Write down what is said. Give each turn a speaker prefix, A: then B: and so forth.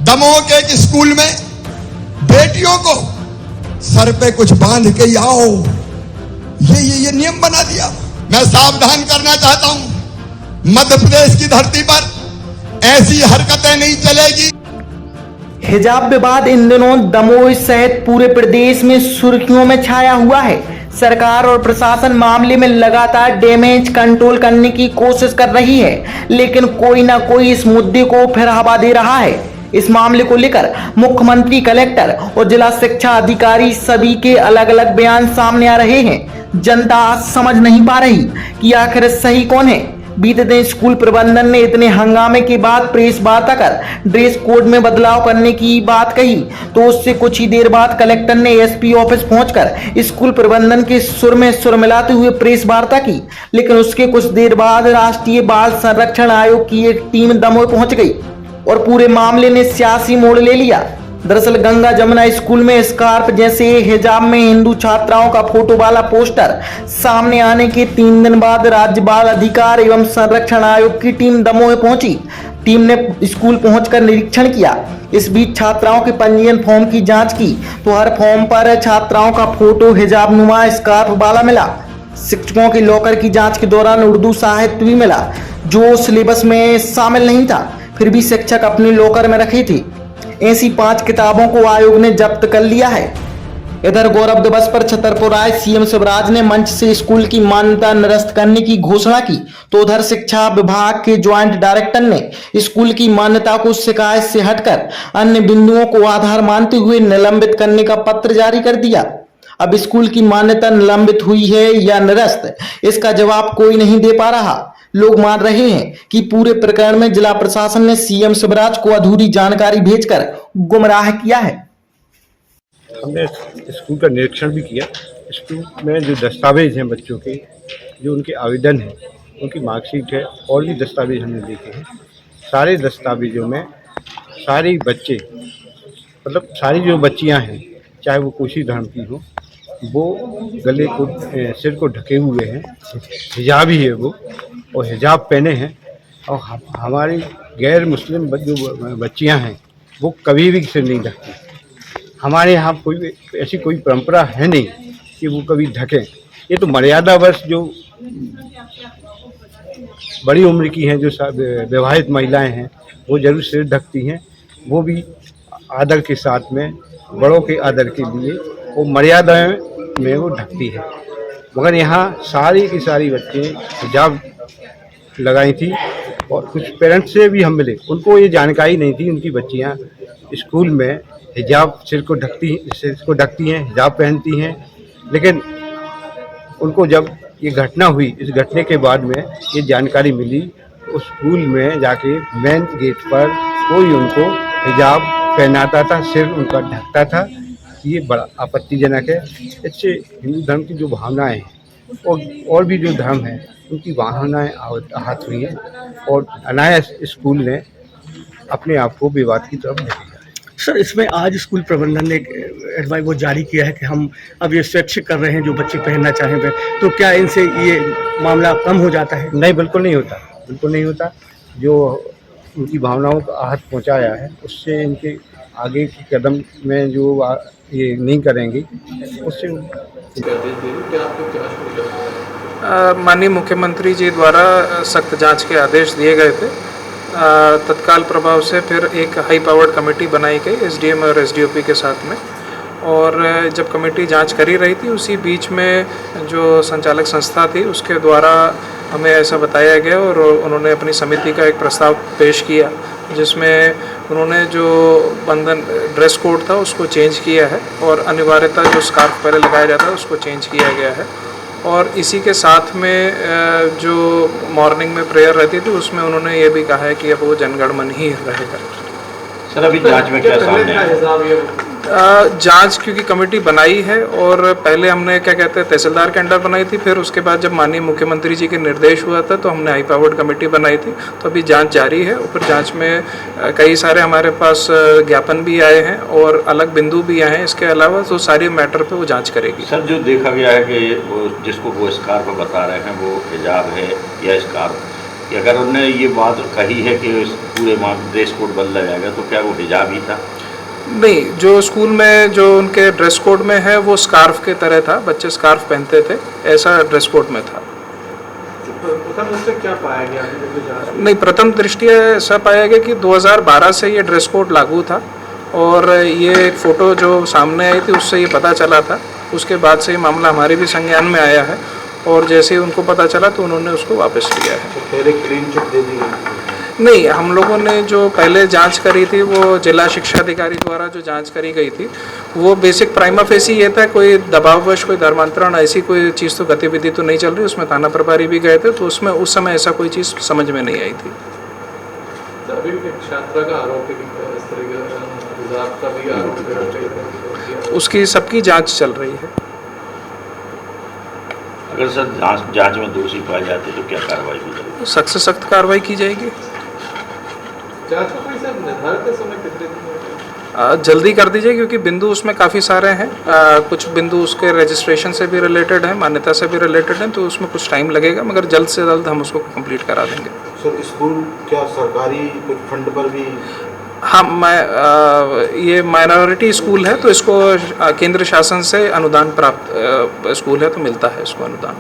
A: दमोह के एक स्कूल में बेटियों को सर पे कुछ बांध के ही आओ, ये नियम बना दिया। मैं सावधान करना चाहता हूं, मध्य प्रदेश की धरती पर ऐसी हरकतें नहीं चलेगी।
B: हिजाब विवाद इन दिनों दमोह सहित पूरे प्रदेश में सुर्खियों में छाया हुआ है। सरकार और प्रशासन मामले में लगातार डैमेज कंट्रोल करने की कोशिश कर रही है, लेकिन कोई ना कोई इस मुद्दे को फिर हवा दे रहा है। इस मामले को लेकर मुख्यमंत्री, कलेक्टर और जिला शिक्षा अधिकारी सभी के अलग अलग बयान सामने आ रहे हैं। जनता समझ नहीं पा रही कि आखिर सही कौन है। बीते दिन स्कूल प्रबंधन ने इतने हंगामे के बाद प्रेस वार्ता कर ड्रेस कोड में बदलाव करने की बात कही, तो उससे कुछ ही देर बाद कलेक्टर ने एसपी ऑफिस पहुंचकर स्कूल प्रबंधन के सुर में सुर मिलाते हुए प्रेस वार्ता की। लेकिन उसके कुछ देर बाद राष्ट्रीय बाल संरक्षण आयोग की एक टीम दमोह पहुंच गई और पूरे मामले ने सियासी मोड़ ले लिया। दरअसल गंगा जमुना स्कूल में स्कार्फ जैसे हिजाब में हिंदू छात्राओं का फोटो वाला पोस्टर सामने आने के 3 दिन बाद राज्य बाल अधिकार एवं संरक्षण आयोग की टीम दमोह पहुंची। टीम ने स्कूल पहुंचकर निरीक्षण किया। इस बीच छात्राओं के पंजीयन फॉर्म की जांच की तो हर फॉर्म पर छात्राओं का फोटो हिजाब नुमा स्कार्फ वाला मिला। शिक्षकों के लॉकर की जांच के दौरान उर्दू साहित्य भी मिला, जो सिलेबस में शामिल नहीं था, फिर भी शिक्षक अपने लॉकर में रखी थी। ऐसी 5 किताबों को आयोग ने जब्त कर लिया है। इधर गौरव दिवस पर छतरपुर आए सीएम शिवराज ने मंच से स्कूल की मान्यता निरस्त करने की घोषणा की, तो उधर शिक्षा विभाग के ज्वाइंट डायरेक्टर ने स्कूल की मान्यता को शिकायत से हटकर अन्य बिंदुओं को आधार मानते हुए निलंबित करने का पत्र जारी कर दिया। अब स्कूल की मान्यता निलंबित हुई है या निरस्त, इसका जवाब कोई नहीं दे पा रहा। लोग मान रहे हैं कि पूरे प्रकरण में जिला प्रशासन ने सीएम शिवराज को अधूरी जानकारी भेजकर गुमराह किया है।
C: हमने स्कूल का निरीक्षण भी किया। स्कूल में जो दस्तावेज हैं बच्चों के, जो उनके आवेदन हैं, उनकी मार्कशीट है और भी दस्तावेज हमने देखे हैं। सारे दस्तावेजों में सारे बच्चे, मतलब सारी जो बच्चियां हैं, चाहे वो कोसी धर्म की हो, वो गले को सिर को ढके हुए हैं, हिजाब ही है वो, और हिजाब पहने हैं। और हमारी गैर मुस्लिम जो बच्चियां हैं वो कभी भी सिर नहीं ढकती। हमारे यहाँ कोई ऐसी कोई परंपरा है नहीं कि वो कभी ढकें। ये तो मर्यादावश जो बड़ी उम्र की हैं, जो विवाहित महिलाएं हैं, वो जरूर सिर ढकती हैं, वो भी आदर के साथ में, बड़ों के आदर के लिए वो मर्यादा में वो ढकती है। मगर यहाँ सारी की सारी बच्चे हिजाब लगाई थी और कुछ पेरेंट्स से भी हम मिले, उनको ये जानकारी नहीं थी उनकी बच्चियाँ स्कूल में हिजाब सिर को ढकती हैं, हिजाब पहनती हैं। लेकिन उनको जब ये घटना हुई, इस घटने के बाद में ये जानकारी मिली, उस स्कूल में जाके मेन गेट पर कोई उनको हिजाब पहनाता था, सिर उनका ढकता था। ये बड़ा आपत्तिजनक है। इससे हिंदू धर्म की जो भावनाएं हैं और भी जो धर्म है उनकी भावनाएं आहत हुई हैं और अनायास स्कूल ने अपने आप को विवाद की तरफ ले लिया।
D: सर, इसमें आज स्कूल प्रबंधन ने एक एडवाइस वो जारी किया है कि हम अब ये स्वैच्छिक कर रहे हैं, जो बच्चे पहनना चाहें वे, तो क्या इनसे ये मामला कम हो जाता है?
C: नहीं, बिल्कुल नहीं होता, बिल्कुल नहीं होता। जो उनकी भावनाओं को आहत पहुंचाया है, उससे इनके आगे के कदम में जो ये नहीं करेंगे, उससे
E: माननीय मुख्यमंत्री जी द्वारा सख्त जांच के आदेश दिए गए थे। तत्काल प्रभाव से फिर एक हाई पावर्ड कमेटी बनाई गई एसडीएम और एसडीओपी के साथ में, और जब कमेटी जांच कर ही रही थी, उसी बीच में जो संचालक संस्था थी उसके द्वारा हमें ऐसा बताया गया और उन्होंने अपनी समिति का एक प्रस्ताव पेश किया, जिसमें उन्होंने जो बंधन ड्रेस कोड था उसको चेंज किया है और अनिवार्यता जो स्कार्फ पहले लगाया जाता है उसको चेंज किया गया है। और इसी के साथ में जो मॉर्निंग में प्रेयर रहती थी उसमें उन्होंने ये भी कहा है कि अब वो जनगण मन ही रहेगा।
F: सर, अभी जांच में क्या सामने आया?
E: जांच क्योंकि कमेटी बनाई है और पहले हमने क्या कहते हैं तहसीलदार के अंडर बनाई थी, फिर उसके बाद जब माननीय मुख्यमंत्री जी के निर्देश हुआ था तो हमने हाई पावर्ड कमेटी बनाई थी। तो अभी जांच जारी है। ऊपर जांच में कई सारे हमारे पास ज्ञापन भी आए हैं और अलग बिंदु भी आए हैं। इसके अलावा तो सारी मैटर पे वो जांच करेगी।
F: सर, जो देखा गया है कि वो जिसको वो स्कार्फ बता रहे हैं वो हिजाब है या स्कार्फ, कि अगर उन्होंने ये बात कही है कि पूरे ड्रेस कोड बदला जाएगा तो क्या वो हिजाब ही था?
E: नहीं, जो स्कूल में जो उनके ड्रेस कोड में है वो स्कार्फ के तरह था, बच्चे स्कार्फ पहनते थे, ऐसा ड्रेस कोड में था।
G: प्रथम दृष्टया क्या पाया गया?
E: नहीं, प्रथम दृष्टया ऐसा पाया गया कि 2012 से ये ड्रेस कोड लागू था और ये एक फ़ोटो जो सामने आई थी उससे ये पता चला था। उसके बाद से ये मामला हमारे भी संज्ञान में आया है और जैसे ही उनको पता चला तो उन्होंने उसको वापस लिया है।
G: तो पहले क्लीन चिट दे दी गई?
E: नहीं, हम लोगों ने जो पहले जांच करी थी वो जिला शिक्षा अधिकारी द्वारा जो जांच करी गई थी वो बेसिक प्राइमा फेसी ये था, कोई दबाववश कोई धर्मांतरण ऐसी कोई चीज़ तो गतिविधि तो नहीं चल रही। उसमें थाना प्रभारी भी गए थे तो उसमें उस समय ऐसा कोई चीज़ समझ में नहीं आई थी।
G: अभी भी एक छात्रा का आरोप है कि इस तरह का हिजाब का भी आरोप है,
E: उसकी सबकी जांच चल रही है।
F: अगर सर जांच में दोषी पाए जाते तो क्या कार्रवाई की जाएगी?
E: सख्त से सख्त कार्रवाई की जाएगी।
G: जांच को कोई सर निर्धारित समय कितने दिन में?
E: जल्दी कर दीजिए क्योंकि बिंदु उसमें काफ़ी सारे हैं। कुछ बिंदु उसके रजिस्ट्रेशन से भी रिलेटेड हैं, मान्यता से भी रिलेटेड हैं, तो उसमें कुछ टाइम लगेगा मगर जल्द से जल्द हम उसको कंप्लीट करा देंगे।
G: सर स्कूल क्या सरकारी कुछ फंड पर भी?
E: हाँ, ये माइनॉरिटी स्कूल है तो इसको केंद्र शासन से अनुदान प्राप्त स्कूल है तो मिलता है इसको अनुदान।